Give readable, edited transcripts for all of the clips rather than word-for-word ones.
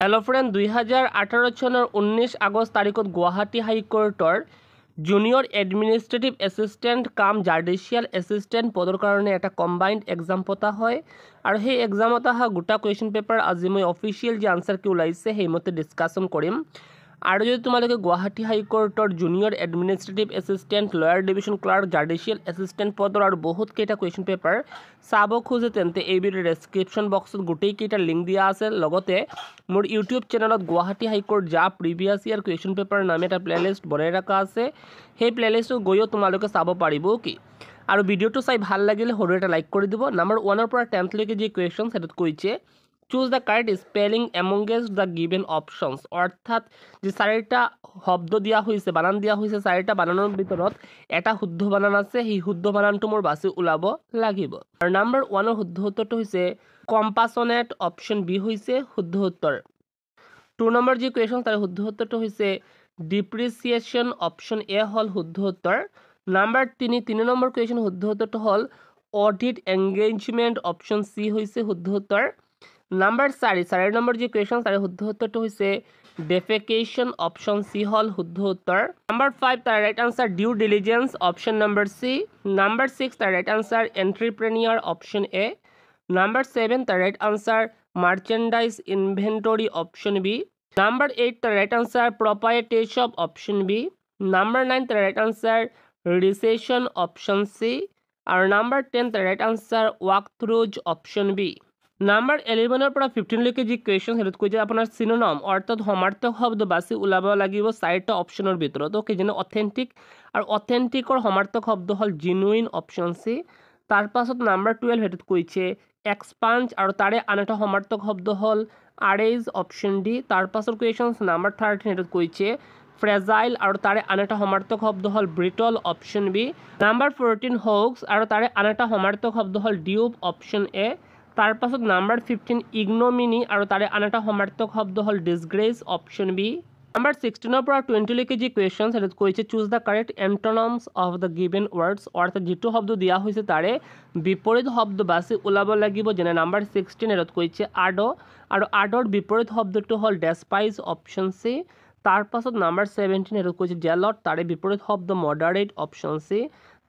Hello friend 2018 চনৰ 19 আগষ্ট তাৰিখত গুৱাহাটী হাইকোৰ্টৰ জুনিয়ৰ এডমিনিষ্ট্ৰেটিভ এছিষ্টেণ্ট কাম জাৰ্ডিচিয়েল এছিষ্টেণ্ট পদৰ কাৰণে এটা কম্বাইণ্ড এক্সাম পতা হয় আৰু সেই এক্সামত অহা গোটা কুৱেশ্যন পেপাৰ আজি মই অফিচিয়েল যে আনসাৰ কি ওলাইছে সেইমতে ডিছকাশ্যন কৰিম। আৰু যদি তোমালোকে গুৱাহাটী হাইকোৰ্টৰ junior administrative assistant lawyer division clerk judicial assistant পদৰ আৰু বহুত কেইটা কুৱেশ্যন পেপাৰ চাব খোজে তেন্তে এই ভিডিঅ'ৰ ডেছক্ৰিপশ্যন বক্সত গোটেইকেইটা লিংক দিয়া আছে। লগতে মোৰ ইউটিউব চেনেলত গুৱাহাটী হাইকোৰ্ট যা প্ৰিভিয়াছ ইয়াৰ কুৱেশ্যন পেপাৰ নামে এটা প্লেলিষ্ট বনাই ৰখা আছে, সেই প্লেলিষ্টত গৈও তোমালোকে চাব পাৰিব কি। আৰু ভিডিঅ'টো চাই ভাল লাগিলে সৰু এটা লাইক কৰি দিব। নাম্বাৰ 1 পৰা 10 লৈকে যি কুৱেশ্যন সেইটোত কৈছে choose the correct spelling amongst the given options, অৰ্থাৎ যে চাৰিটা শব্দ দিয়া হৈছে, বানান দিয়া হৈছে, চাৰিটা বানানৰ ভিতৰত এটা শুদ্ধ বানান আছে, সেই শুদ্ধ বানানটো মোৰ বাছি ওলাব লাগিব। আৰু নাম্বাৰ 1ৰ শুদ্ধ উত্তৰটো হৈছে কম্পাছনেট, অপশ্যন বি হৈছে শুদ্ধ উত্তৰ। 2 নম্বৰ যি কুৱেশ্যন তাৰ শুদ্ধ উত্তৰটো হৈছে ডিপ্ৰিচিয়েশ্যন, অপশ্যন এ হ'ল শুদ্ধ উত্তৰ। নাম্বাৰ 3 নম্বৰ কুৱেশ্যন শুদ্ধ উত্তৰটো হ'ল অডিট এংগেজমেণ্ট, অপশ্যন চি হৈছে শুদ্ধ উত্তৰ। নাম্বাৰ 4 নম্বৰ যি কুৱেশ্যন তাৰ শুদ্ধ উত্তৰটো হৈছে ডেফেকেশ্যন, অপশ্যন চি হ'ল শুদ্ধ উত্তৰ। নাম্বাৰ 5 তাৰ right answer due diligence, option number C. Number 6 তাৰ right answer entrepreneur, option A. Number 7 তাৰ right answer merchandise inventory, option B. Number 8 তাৰ right answer propitiation, option B. Number 9 তাৰ right answer recession, option C. আৰু number 10 তাৰ right answer walk throughs, option B. Number 11 পৰা 15 লৈকে যি question সেইটোত কৈছে আপোনাৰ চিনোনম অৰ্থাৎ সমাৰ্থক শব্দ বাছি ওলাব লাগিব চাৰিটা অপশ্যনৰ ভিতৰত। ওকে, যেনে অথেণ্টিক, আৰু অথেণ্টিকৰ সমাৰ্থক শব্দ হ'ল জিনুইন, অপশ্যন চি। তাৰ পাছত নাম্বাৰ 12 সেইটোত কৈছে এক্সপাঞ্জ, আৰু তাৰে আন এটা সমাৰ্থক শব্দ হ'ল আৰেজ, অপশ্যন ডি। তাৰ পাছত কুৱেশ্যন নাম্বাৰ 13 সেইটোত কৈছে ফ্ৰেজাইল, আৰু তাৰে আন এটা সমাৰ্থক শব্দ হ'ল ব্ৰিটল, অপশ্যন বি। নাম্বাৰ 14 হোক্স, আৰু তাৰে আন এটা সমাৰ্থক শব্দ হ'ল ডিউপ, অপশ্যন এ। তাৰ পাছত নাম্বাৰ 15 ইগনমিনি, আৰু তাৰে আন এটা সমাৰ্থক শব্দ হ'ল ডিছগ্ৰেচ, অপশ্যন বি। নাম্বাৰ 16 পৰা 20 লৈকে যি কুৱেশ্যন সেইটোত কৈছে choose the correct antonyms of the given words, অৰ্থাৎ যিটো শব্দ দিয়া হৈছে তাৰে বিপৰীত শব্দ বাছি ওলাব লাগিব। যেনে নাম্বাৰ 16 সেইটোত কৈছে আড, আৰু আডৰ বিপৰীত শব্দটো হ'ল ডেছপাইজ, অপশ্যন চি। তাৰ পাছত নাম্বাৰ 17 সেইটোত কৈছে জেলত, তাৰে বিপৰীত শব্দ মডাৰেট, অপশ্যন চি।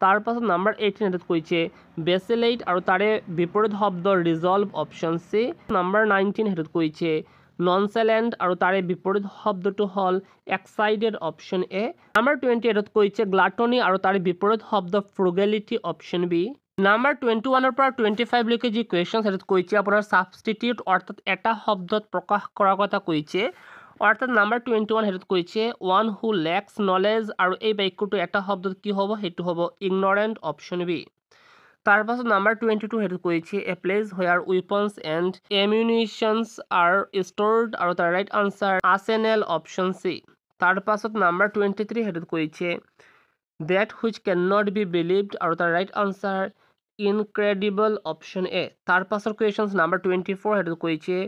তাৰ পাছত নাম্বাৰ 18 সেইটোত কৈছে বেচিলেইট, আৰু তাৰে বিপৰীত শব্দ ৰিজল্ভ, অপশ্যন চি। নাম্বাৰ 19 সেইটোত কৈছে ননচেলেণ্ট, আৰু তাৰে বিপৰীত শব্দটো হ'ল এক্সাইটেড, অপশ্যন এ। নাম্বাৰ 20 এইটোত কৈছে গ্লাটনি, আৰু তাৰে বিপৰীত শব্দ ফ্ৰুগেলিটি, অপশ্যন বি। নাম্বাৰ 21 পৰা 25 লৈকে যি কুৱেশ্যন সেইটোত কৈছে আপোনাৰ ছাবষ্টিটিউট, অৰ্থাৎ এটা শব্দত প্ৰকাশ কৰাৰ কথা কৈছে। অৰ্থাৎ নাম্বাৰ 21 সেইটোত কৈছে ওৱান হু লেক্স নলেজ, আৰু এই বাক্যটো এটা শব্দত কি হ'ব, সেইটো হ'ব ইগনৰেণ্ট, অপশ্যন বি। তাৰ পাছত নাম্বাৰ 22 সেইটোত কৈছে a place where weapons and ammunitions are stored, আৰু তাৰ right answer arsenal, option C. তাৰ পাছত নাম্বাৰ 23 সেইটোত কৈছে that which can not be believed, আৰু তাৰ right answer incredible, option A. তাৰ পাছৰ কুৱেশ্যন নাম্বাৰ 24 সেইটোত কৈছে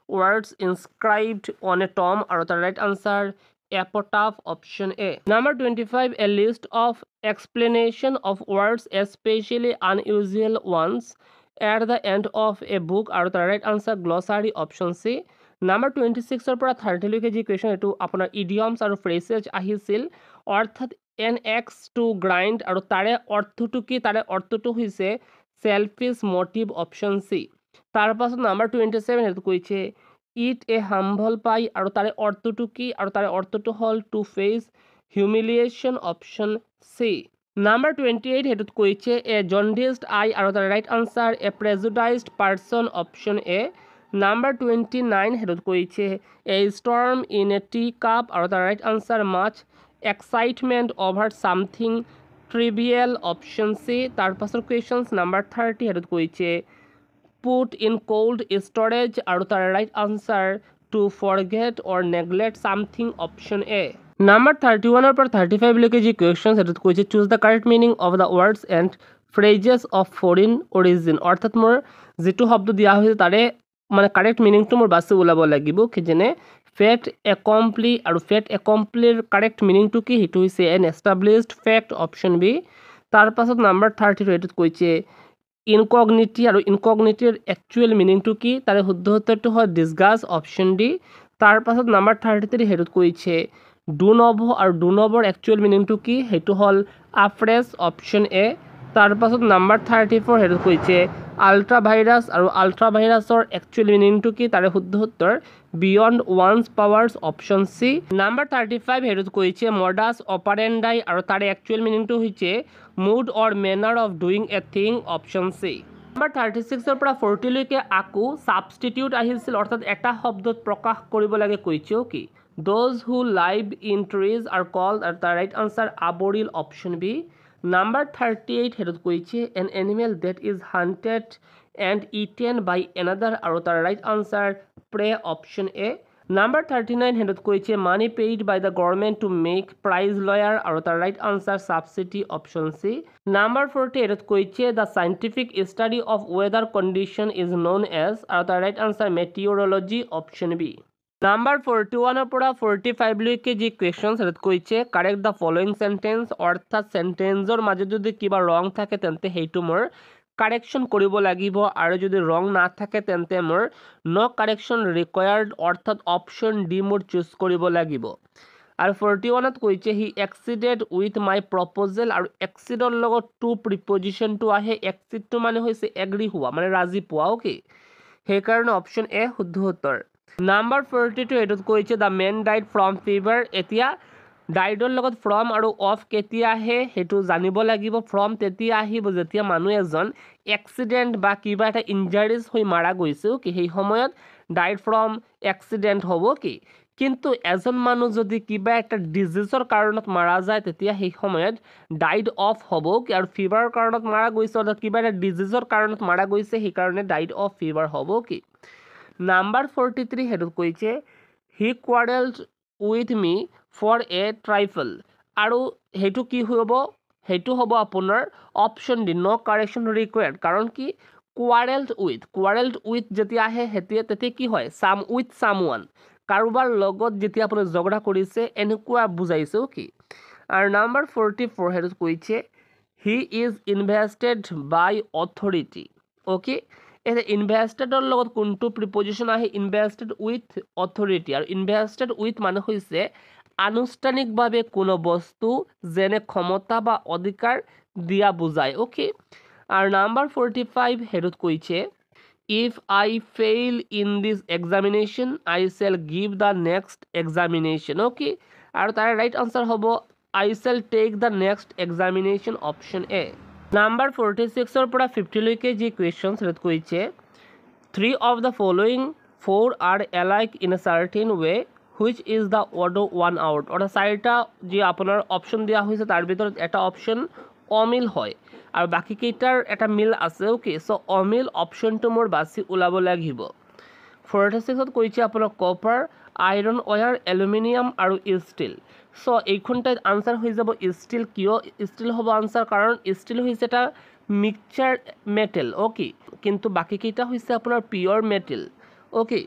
ৱৰ্ডছ ইনস্ক্ৰাইবড অন এ টম, আৰু তাৰ right answer epitaph, option A. Number 25 a list of explanation of words especially unusual ones at the end of a book, আৰু তাৰ right answer glossary, option C. Number 26 পৰা 30 লৈকে যি question এইটো আপোনাৰ ইডিয়মছ আৰু ফ্ৰেজেছ আহিছিল, অৰ্থাৎ এন এক্স টু গ্ৰাইণ্ড, আৰু তাৰে অৰ্থটো কি, তাৰে অৰ্থটো হৈছে চেলফিছ মটিভ, অপশ্যন চি। তাৰ পাছত নাম্বাৰ 27 সেইটো কৈছে ইট এ হাম্বল পাই, আৰু তাৰে অৰ্থটো কি, আৰু তাৰে অৰ্থটো হ'ল to face humiliation, option C. Number 28 সেইটোত কৈছে এ জণ্ডিছড আই, আৰু তাৰ right answer a prejudiced person, option A. Number 29 সেইটোত কৈছে a storm in a tea cup, আৰু তাৰ right answer much excitement over something trivial, option C. তাৰ পাছৰ কুৱেশ্যন নাম্বাৰ 30 সেইটোত কৈছে পুট ইন কোল্ড ষ্ট'ৰেজ, আৰু তাৰ right answer to forget or neglect something, option A. Number 31 পৰা 35 লৈকে যি কুৱেশ্যন সেইটোত কৈছে choose the correct meaning of the words and phrases of foreign origin, অৰ্থাৎ মোৰ যিটো শব্দ দিয়া হৈছে তাৰে মানে কাৰেক্ট মিনিংটো মোৰ বাছি ওলাব লাগিব। যেনে ফেট একম্পলি, আৰু ফেট একম্পলিৰ কাৰেক্ট মিনিংটো কি, সেইটো হৈছে an established fact, option B. তাৰ পাছত নাম্বাৰ 32 এইটোত কৈছে ইনকগনিটি, আৰু ইনকগনিটিৰ একচুৱেল মিনিংটো কি, তাৰে শুদ্ধ উত্তৰটো হয় ডিছগাষ্ট, অপশ্যন ডি। তাৰ পাছত নাম্বাৰ 33 হেতুত কৈছে ডু নভ আৰু ডু নভৰ একচুৱেল মিনিংটো কি হেতু হল আফ্ৰেছ অপশন এ তাৰ পাছত নাম্বাৰ 34 হেতুত কৈছে আল্ট্ৰা ভাইৰাছ আৰু আল্ট্ৰা ভাইৰাছৰ একচুৱেল মিনিংটো কি তাৰে শুদ্ধ উত্তৰ beyond one's powers option C number 35 হেতুত কৈছে মডাছ অপাৰেণ্ডাই আৰু তাৰে একচুৱেল মিনিংটো হৈছে mode or manner of doing a thing option C number 36 পৰা 40 লৈকে আকো সাবস্টিটিউট আহিছিল অৰ্থাৎ এটা শব্দত প্ৰকাশ কৰিব লাগে কৈছেও কি those who live in trees are called আৰু তাৰ right answer arboreal option B number 38 হেতুত কৈছে an animal that is hunted and eaten by another আৰু তাৰ right answer prey option A number 39 হেতুত কৈছে money paid by the government to make price lower আৰু তাৰ right answer subsidy option C number 40 হেতুত কৈছে the scientific study of weather condition is known as আৰু তাৰ right answer meteorology option B number 41 পৰা 45 লৈকে যি কুৱেশ্যন হেতুত কৈছে কাৰেক্ট দ্য ফলোইং সেন্টেন্স অৰ্থাৎ সেন্টেন্সৰ মাজত যদি কিবা ৰং থাকে তেন্তে সেইটো মোৰ কাৰেকশ্যন কৰিব লাগিব আৰু যদি ৰং নাথাকে তেন্তে মোৰ নো কাৰেকশ্যন ৰিকোয়াৰ্ড অৰ্থাৎ অপশন ডি মোৰ চুজ কৰিব লাগিব আৰু 41ত কৈছে হি এক্সিডেড উইথ মাই প্ৰপ'জেল আৰু এক্সিডৰ লগত টু প্ৰিপজিশ্যনটো আহে এক্সিডটো মানে হৈছে এগ্ৰি হোৱা মানে ৰাজি পোৱা ওকে সেইকাৰণে অপশন এ শুদ্ধ উত্তৰ নাম্বাৰ 42 এটোত কৈছে the man died from fever এতিয়া ডাইডৰ লগত ফ্ৰম আৰু অফ কেতিয়া আহে সেইটো জানিব লাগিব ফ্ৰম তেতিয়া আহিব যেতিয়া মানুহ এজন এক্সিডেণ্ট বা কিবা এটা ইনজাৰিজ হৈ মাৰা গৈছে কি সেই সময়ত ডাইড ফ্ৰম এক্সিডেণ্ট হ'ব কি কিন্তু এজন মানুহ যদি কিবা এটা ডিজিজৰ কাৰণত মাৰা যায় তেতিয়া সেই সময়ত ডাইড অফ হ'ব কি আৰু ফিভাৰৰ কাৰণত মাৰা গৈছে অৰ্থাৎ কিবা এটা ডিজিজৰ কাৰণত মাৰা গৈছে সেইকাৰণে ডাইড অফ ফিভাৰ হ'ব কি নাম্বাৰ 43 হেতুত কৈছে হি কোৱাৰেলড উইথ মি ফৰ এ ট্ৰাইফল আৰু সেইটো কি হ'ব সেইটো হ'ব আপোনাৰ অপশন ডি নো কাৰেকশ্যন ৰিকুৱাৰ্ড কাৰণ কি কোৱাৰেলড উইথ যেতিয়া আহে তেতিয়া কি হয় সাম উইথ সামওৱান কাৰোবাৰ লগত যেতিয়া আপুনি ঝগড়া কৰিছে এনেকুৱা বুজাইছে কি আৰু নাম্বাৰ 44 হেতুত কৈছে he is invested by authority okay এতিয়া ইনভেষ্টেডৰ লগত কোনটো প্ৰিপজিশ্যন আহে ইনভেষ্টেড উইথ অথৰিটি আৰু ইনভেষ্টেড উইথ মানে হৈছে আনুষ্ঠানিকভাৱে কোনো বস্তু যেনে ক্ষমতা বা অধিকাৰ দিয়া বুজায় ওকে আৰু নাম্বাৰ 45 হেতুত কৈছে if I fail in this examination I shall give the next examination okay আৰু তাৰ ৰাইট আনসাৰ হ'ব I shall take the next examination option A number 46 পৰা 50 লৈকে যি কুৱেশ্যন হেতুত কৈছে 3 of the following 4 are alike in a certain way which is the odd one out অৰ্থাৎ চাৰিটা যি আপোনাৰ অপশন দিয়া হৈছে তাৰ ভিতৰত এটা অপশন অমিল হয় আৰু বাকি কেইটাৰ এটা মিল আছে ওকে সো অমিল অপশনটো মোৰ বাছি ওলাব লাগিব 46ত কৈছে আপোনাৰ কপাৰ আইৰন ওয়াৰ এলুমিনিয়াম আৰু ষ্টিল সো এইখনটাত আনসাৰ হৈ যাব ষ্টিল কিয় ষ্টিল হ'ব আনসাৰ কাৰণ ষ্টিল হৈছে এটা মিক্সচাৰ মেটেল ওকে কিন্তু বাকি কেইটা হৈছে আপোনাৰ পিওৰ মেটেল ওকে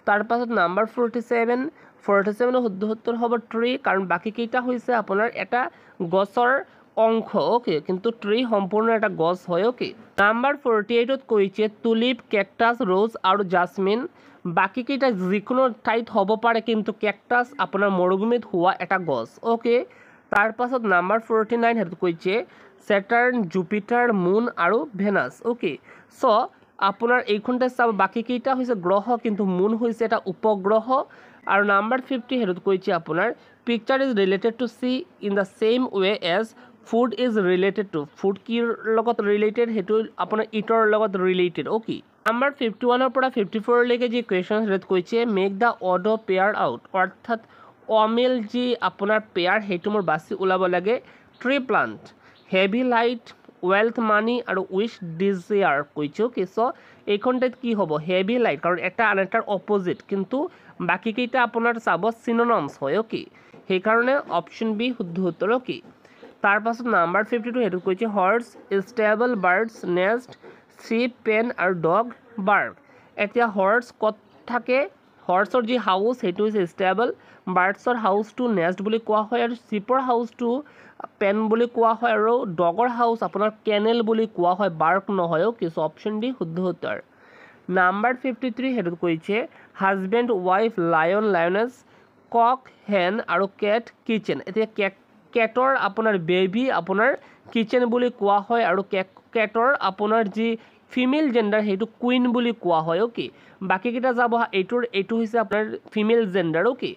তাৰ পাছত নাম্বাৰ 47 শুদ্ধ উত্তৰ হ'ব ট্ৰী কাৰণ বাকি কেইটা হৈছে আপোনাৰ এটা গছৰ অংশ ওকে কিন্তু ট্ৰী সম্পূৰ্ণ এটা গছ হয় ওকে নাম্বাৰ 48ত কৈছে টুলিপ কেকটাছ ৰ'জ আৰু জাসমিন বাকি কেইটা যিকোনো ঠাইত হ'ব পাৰে কিন্তু কেকটাছ আপোনাৰ মৰুভূমিত হোৱা এটা গছ ওকে তাৰ পাছত নাম্বাৰ 49 হেতুত কৈছে Saturn, Jupiter, Moon আৰু Venus ওকে সো আপোনাৰ এইখনতে চাব বাকি কেইটা হৈছে গ্ৰহ কিন্তু মুন হৈছে এটা উপগ্ৰহ আৰু নাম্বাৰ 50 হেতুত কৈছে আপোনাৰ picture is related to see in the same way as food is related to food কিৰ লগত ৰিলেটেড হেতু আপোনাৰ ইটৰ লগত ৰিলেটেড ওকে নাম্বাৰ 51 পৰা 54 লৈকে যি কুৱেশ্যন হেতুত কৈছে make the odd pair out অৰ্থাৎ অমিল যি আপোনাৰ পেয়াৰ হেতু মোৰ বাছি ওলাব লাগে tree plant heavy light wealth money আৰু উইশ ডিজায়াৰ কৈছো কি সো এইখনটাত কি হ'ব হেভি লাইট কাৰণ এটা আনটাৰ অপোজিট কিন্তু বাকি কেইটা আপোনাৰ চাব সিনোনিমছ হয় ওকে সেইকাৰণে অপশন বি শুদ্ধ উত্তৰ ওকে তাৰ পাছত নাম্বাৰ 52 হেতু কৈছে horse stable birds nest sheep pen আৰু ডগ বাৰ্গ এতিয়া হৰ্স কত থাকে হৰ্সৰ যি হাউস হেতু হৈছে ষ্টেবল বাৰ্ডছৰ হাউসটো নেষ্ট বুলি কোৱা হয় আৰু শ্বিপৰ হাউসটো পেন বুলি কোৱা হয় আৰু ডগৰ হাউস আপোনাৰ কেনেল বুলি কোৱা হয় বাৰ্ক নহয় ওকে সো অপশন ডি শুদ্ধ উত্তৰ নাম্বাৰ 53 হেতুত কৈছে হাজবেণ্ড ৱাইফ লায়ন লায়নেছ কক হেন আৰু কেট কিচেন। এতিয়া কেটৰ আপোনাৰ বেবী আপোনাৰ কিচেন বুলি কোৱা হয় আৰু কেটৰ আপোনাৰ যি ফিমেল জেণ্ডাৰ সেইটো কুইন বুলি কোৱা হয়। অ'কে, বাকীকেইটা যাব এইটো হৈছে আপোনাৰ ফিমেল জেণ্ডাৰ। অ'কে,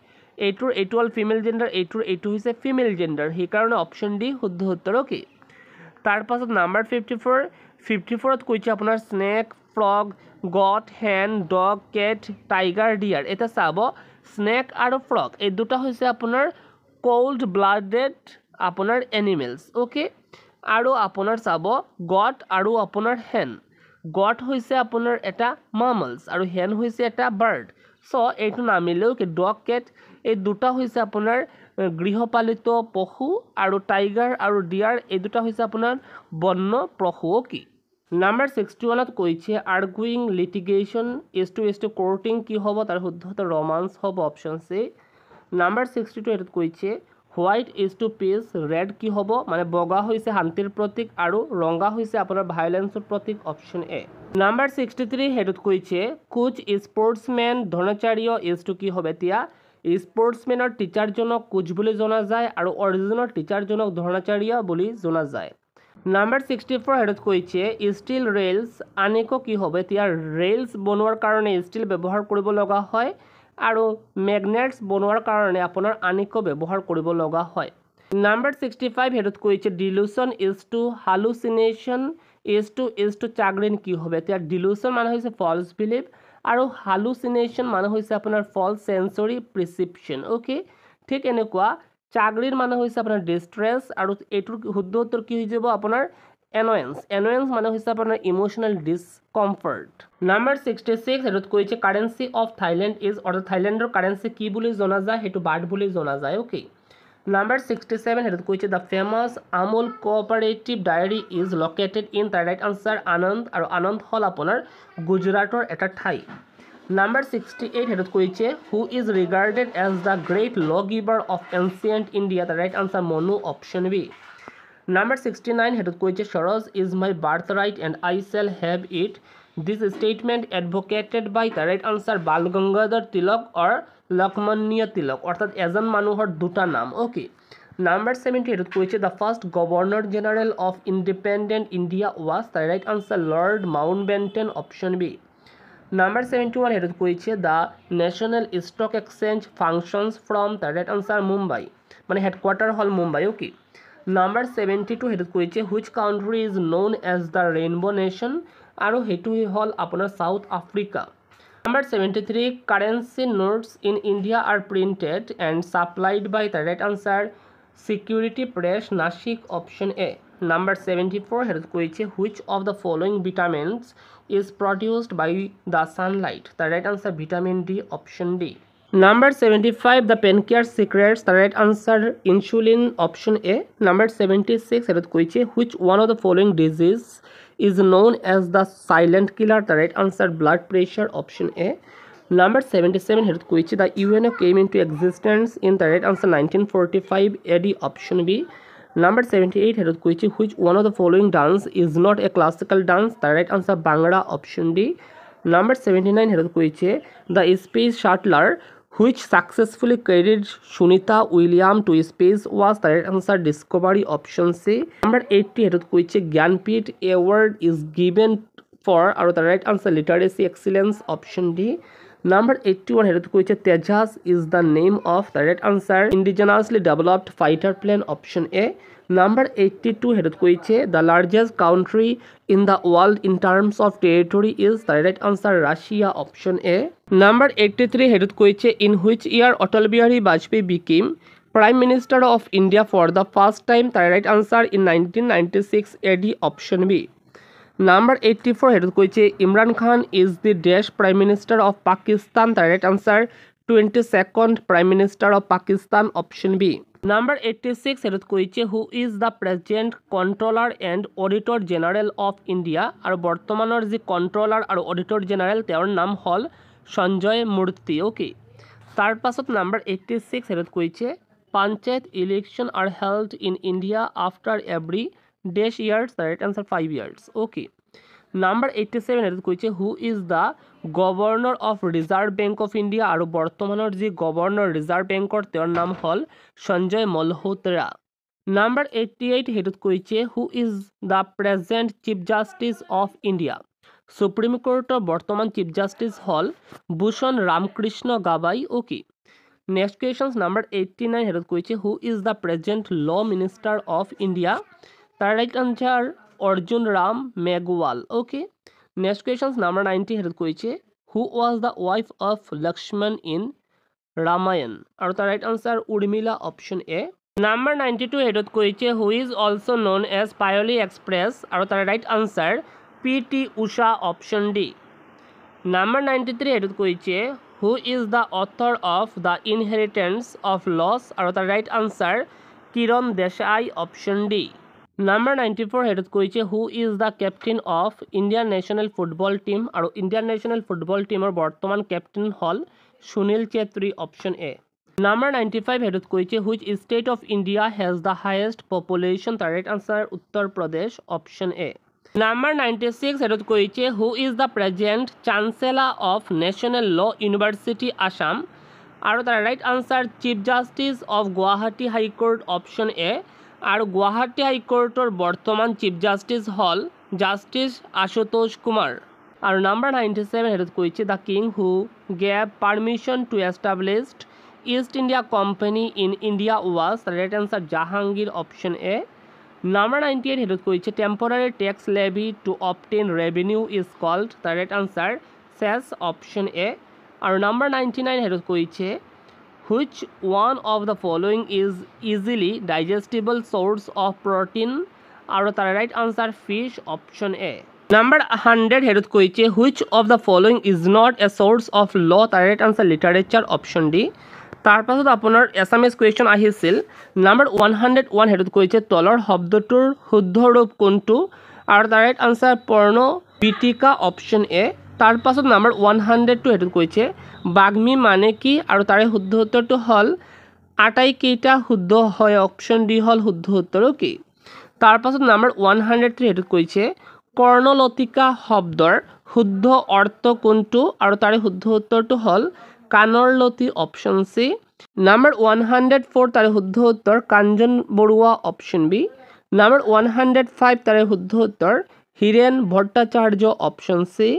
এইটো হ'ল ফিমেল জেণ্ডাৰ, এইটো হৈছে ফিমেল জেণ্ডাৰ, সেইকাৰণে অপশ্যন ডি শুদ্ধ উত্তৰ। অ'কে, তাৰপাছত নাম্বাৰ 54ত কৈছে আপোনাৰ স্নেক ফ্ৰগ গট হেন ডগ কেট টাইগাৰ ডিয়াৰ। এতিয়া চাব স্নেক আৰু ফ্ৰগ এই দুটা হৈছে আপোনাৰ কোল্ড ব্লাডেড আপোনাৰ এনিমেলছ। অ'কে, আৰু আপোনাৰ চাব গট আৰু আপোনাৰ হেন। গট হৈছে আপোনাৰ এটা মামলছ আৰু হেন হৈছে এটা বাৰ্ড। চ' এইটো নামিলেও কি ডগ কেট এই দুটা হৈছে আপোনাৰ গৃহপালিত পশু আৰু টাইগাৰ আৰু ডিয়াৰ এই দুটা হৈছে আপোনাৰ বন্য পশু। কি নাম্বাৰ 61ত কৈছে আৰ্গুইং লিটিগেশ্যন ইজ টু কোৰ্টিং কি হ'ব তাৰ শুদ্ধ উত্তৰ ৰোমান্স হ'ব অপশ্যন চি। নাম্বাৰ 62 এইটোত কৈছে white is to peace red কি হ'ব মানে বগা হৈছে শান্তিৰ প্ৰতীক আৰু ৰঙা হৈছে আপোনাৰ ভাইলেন্সৰ প্ৰতীক অপশ্যন এ। নাম্বাৰ 63 সেইটোত কৈছে কোচ স্পৰ্টছমেন ধৰ্ণাচাৰ্য ইজ টু কি হ'ব। এতিয়া স্পৰ্টছমেনৰ টিচাৰজনক কোচ বুলি জনা যায় আৰু অৰিজিনেল টিচাৰজনক ধৰ্ণাচাৰ্য বুলি জনা যায়। নাম্বাৰ 64 সেইটোত কৈছে ষ্টীল ৰেইলছ আনেকো কি হ'ব। এতিয়া ৰেইলছ বনোৱাৰ কাৰণে ষ্টীল ব্যৱহাৰ কৰিব লগা হয় আৰু মেগনেটছ বনোৱাৰ কাৰণে আপোনাৰ আনেকো ব্যৱহাৰ কৰিব লগা হয়। নাম্বাৰ 65 সেইটোত কৈছে ডিলুশ্যন ইজ টু হালুচিনেশ্যন ইজ টু চাগ্ৰিন কি হ'ব। এতিয়া ডিলুশ্যন মানে হৈছে ফলছ বিলিভ আৰু হালুচিনেশ্যন মানে হৈছে আপোনাৰ ফলছ চেঞ্চৰি প্ৰিচিপশ্যন। অ'কে, ঠিক এনেকুৱা চাগ্ৰিন মানে হৈছে আপোনাৰ ডিষ্ট্ৰেছ আৰু এইটোৰ শুদ্ধ উত্তৰ কি হৈ যাব আপোনাৰ এনয়েন্স মানে হৈছে আপোনাৰ ইমোশ্যনেল ডিছকমফৰ্ট। নাম্বাৰ 66 সেইটোত কৈছে কাৰেঞ্চি অফ থাইলেণ্ড ইজ অৰ্থাৎ থাইলেণ্ডৰ কাৰেঞ্চি কি বুলি জনা যায় সেইটো বাট বুলি জনা যায়। অ'কে, নাম্বাৰ 67 সেইটোত কৈছে the famous Amul cooperative diary is located in তাৰ ৰাইট আনচাৰ আনন্দ আৰু আনন্দ হ'ল আপোনাৰ গুজৰাটৰ এটা ঠাই। নাম্বাৰ 68 সেইটোত কৈছে who is regarded as the great law giver of ancient India তাৰ right answer Manu option B. Number 69 সেইটোত কৈছে Swaraj is my birth right and I shall have it this statement advocated by তাৰ right answer Bal Gangadhar Tilak or Lokmanya Tilak অৰ্থাৎ এজন মানুহৰ দুটা নাম। Okay, number 70 এইটোত কৈছে the first governor general of independent India was তাৰ right answer Lord Mountbatten option B. Number 71 সেইটোত কৈছে the national stock exchange functions from তাৰ ৰাইট আনচাৰ মুম্বাই মানে হেডকোৱাৰ্টাৰ হ'ল মুম্বাই। অ'কে, নাম্বাৰ 72 সেইটোত কৈছে which country is known as the rainbow' nation আৰু সেইটো হ'ল আপোনাৰ South Africa. Number 73 currency notes in India are printed and supplied by the right answer Security Press Nashik option A. Number 74 হেতুত কৈছে which of the following vitamins is produced by the sunlight the right answer vitamin D option D. Number 75 the pancreas secretes the right answer insulin option A. Number 76 হেতুত কৈছে which one of the following disease is known as the silent killer the right answer blood pressure option A. Number 77 হেতুত কৈছে the UNO came into existence in the right answer 1945 AD option B. Number 78 হেতুত কৈছে which one of the following dance is not a classical dance the right answer Bhangra option D. Number 79 হেতুত কৈছে the space shuttler which successfully carried Sunita Williams to space was the right answer Discovery option C. Number 80 হেতুত কৈছে Gyanpith award is given for আৰু the right answer literacy excellence option D. Number 81 হেতুত কৈছে Tejas is the name of the right answer indigenously developed fighter plane option A. Number 82 হেতুত কৈছে the largest country in the world in terms of territory is the right answer Russia option A. Number 83 হেতুত কৈছে in which year Atal Bihari Vajpayee became Prime Minister of India for the first time the right answer in 1996 AD option B. Number 84 হেতুত কৈছে Imran Khan is the dash Prime Minister of Pakistan the right answer 22nd Prime Minister of Pakistan option B. Number 86 হেতুত কৈছে who is the present Controller and Auditor General of India আৰু বৰ্তমানৰ যি controller আৰু auditor general তেওঁৰ নাম হ'ল সঞ্জয় মূৰ্তি। Okay, তাৰ পাছত নাম্বাৰ 86 হেতুত কৈছে panchayat election are held in India after every dash years the right answer 5 years. Okay, number 87 হেৰিত কৈছে who is the governor of reserve bank of India, আৰু বৰ্তমানৰ যি গভৰ্ণৰ ৰিজাৰ্ভ বেংকৰ তেওঁৰ নাম হ'ল সঞ্জয় মলহোত্ৰা। নাম্বাৰ 88 হেৰিত কৈছে who is the present chief justice of India, supreme কোৰ্টৰ বৰ্তমান চিফ জাষ্টিছ হ'ল Bhushan Ramkrishna Gavai. Okay, next question number 89 হেৰিত কৈছে who is the present law minister of India, তাৰ right answer Arjun Ram Meghwal. Okay, next question number 90 হেৰিত কৈছে who was the wife of Lakshman in Ramayana, আৰু তাৰ right answer Urmila, option A. Number 92 হেৰিত কৈছে who is also' known as Payyoli express, আৰু তাৰ right answer P T. Usha, option D. Number 93 হেৰিত কৈছে who is the author of the inheritance of loss, আৰু তাৰ right answer Kiran Desai, option D. Number 94 হেৰিত কৈছে who is the captain of Indian national football team, আৰু Indian national football টীমৰ বৰ্তমান captain হ'ল Sunil Chhetri, option A. Number 95 হেৰিত কৈছে which state of India has the highest population, তাৰ right answer Uttar Pradesh, option A. Number 96 হেৰিত কৈছে who is the present chancellor of national law university Assam, আৰু তাৰ right answer chief justice of Guwahati high court, option A. আৰু গুৱাহাটী হাইকোৰ্টৰ বৰ্তমান চিফ জাষ্টিছ হ'ল justice Ashutosh Kumar. আৰু নাম্বাৰ 97 হেৰিত কৈছে the king who gave permission to established East India company in India was, তাৰ right answer Jahangir, option A. Number 98 হেৰিত কৈছে temporary tax levy to obtain revenue is called, তাৰ right answer cess, option A. আৰু number 99 হেৰিত কৈছে which one of the following is easily digestible source of protein, আৰু তাৰ right answer fish, option A. Number 100 হেৰিত কৈছে which of the following is not a source of law, তাৰ right answer literature, option D. তাৰপাছত আপোনাৰ Assamese question আহিছিল। Number 101 হেৰিত কৈছে তলৰ শব্দটোৰ শুদ্ধ ৰূপ কোনটো, আৰু তাৰ ৰাইট আনচাৰ পৰ্ণ বীতিকা, অপশ্যন এ। তাৰপাছত নাম্বাৰ 102 হেৰিত কৈছে বাগ্মী মানে কি, আৰু তাৰে শুদ্ধ উত্তৰটো হ'ল আটাইকেইটা শুদ্ধ হয়, অপশ্যন ডি হ'ল শুদ্ধ উত্তৰ। অ'কে, তাৰপাছত নাম্বাৰ 103 হেৰিত কৈছে কৰ্ণলতিকা শব্দৰ শুদ্ধ অৰ্থ কোনটো, আৰু তাৰে শুদ্ধ উত্তৰটো হ'ল কাণৰ লতি, অপশ্যন চি। নাম্বাৰ 104 তাৰে শুদ্ধ উত্তৰ কাঞ্চন বৰুৱা, অপশ্যন বি। নাম্বাৰ 105 তাৰে শুদ্ধ উত্তৰ Hiren Bhattacharya, option C.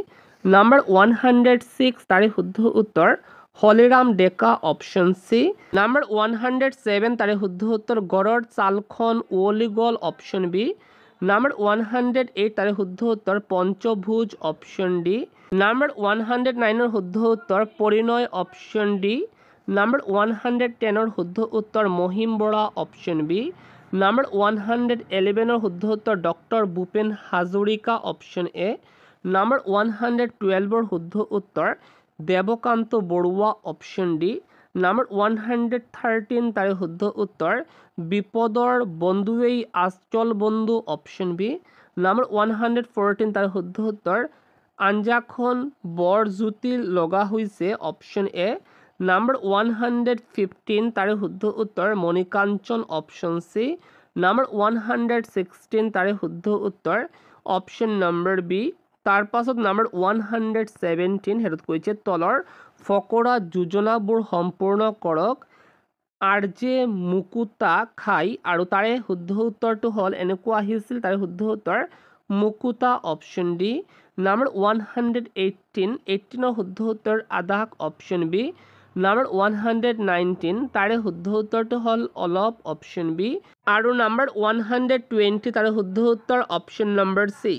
Number 106 তাৰে শুদ্ধ উত্তৰ হলিৰাম ডেকা, অপশ্যন চি। নাম্বাৰ 107 তাৰে শুদ্ধ উত্তৰ গড়ৰ ছালখন উৱলি গ'ল, অপশ্যন বি। নাম্বাৰ 108 তাৰে শুদ্ধ উত্তৰ পঞ্চভুজ, অপশ্যন ডি। নাম্বাৰ 109ৰ শুদ্ধ উত্তৰ পৰিণয়, অপশ্যন ডি। নাম্বাৰ 110ৰ শুদ্ধ উত্তৰ Mahim Bora, option B. Number 111ৰ শুদ্ধ উত্তৰ doctor Bhupen Hazarika, option A. Number 112ৰ শুদ্ধ উত্তৰ Devakanta Barooah, option D. Number 113 তাৰে শুদ্ধ উত্তৰ বিপদৰ বন্ধুৱেই আচল বন্ধু, অপশ্যন বি। নাম্বাৰ 114 তাৰে শুদ্ধ উত্তৰ আঞ্জাখন বৰ জুতি লগা হৈছে, অপশ্যন এ। নাম্বাৰ 115 তাৰে শুদ্ধ উত্তৰ মণিকাঞ্চন, অপশ্যন চি। নাম্বাৰ 116 তাৰে শুদ্ধ উত্তৰ অপশ্যন নম্বৰ বি। তাৰপাছত নাম্বাৰ 117 হেৰিত কৈছে তলৰ ফকৰা যোজনাবোৰ সম্পূৰ্ণ কৰক আৰ জে মুকুতা খাই, আৰু তাৰে শুদ্ধ উত্তৰটো হ'ল এনেকুৱা আহিছিল, তাৰে শুদ্ধ উত্তৰ মুকুতা, অপশ্যন ডি। নাম্বাৰ 118ৰ শুদ্ধ উত্তৰ আদাক, অপশ্যন বি। নাম্বাৰ 119 তাৰে শুদ্ধ উত্তৰটো হ'ল অলপ, অপশ্যন বি। আৰু নাম্বাৰ 120 তাৰে শুদ্ধ উত্তৰ অপশ্যন নম্বৰ চি।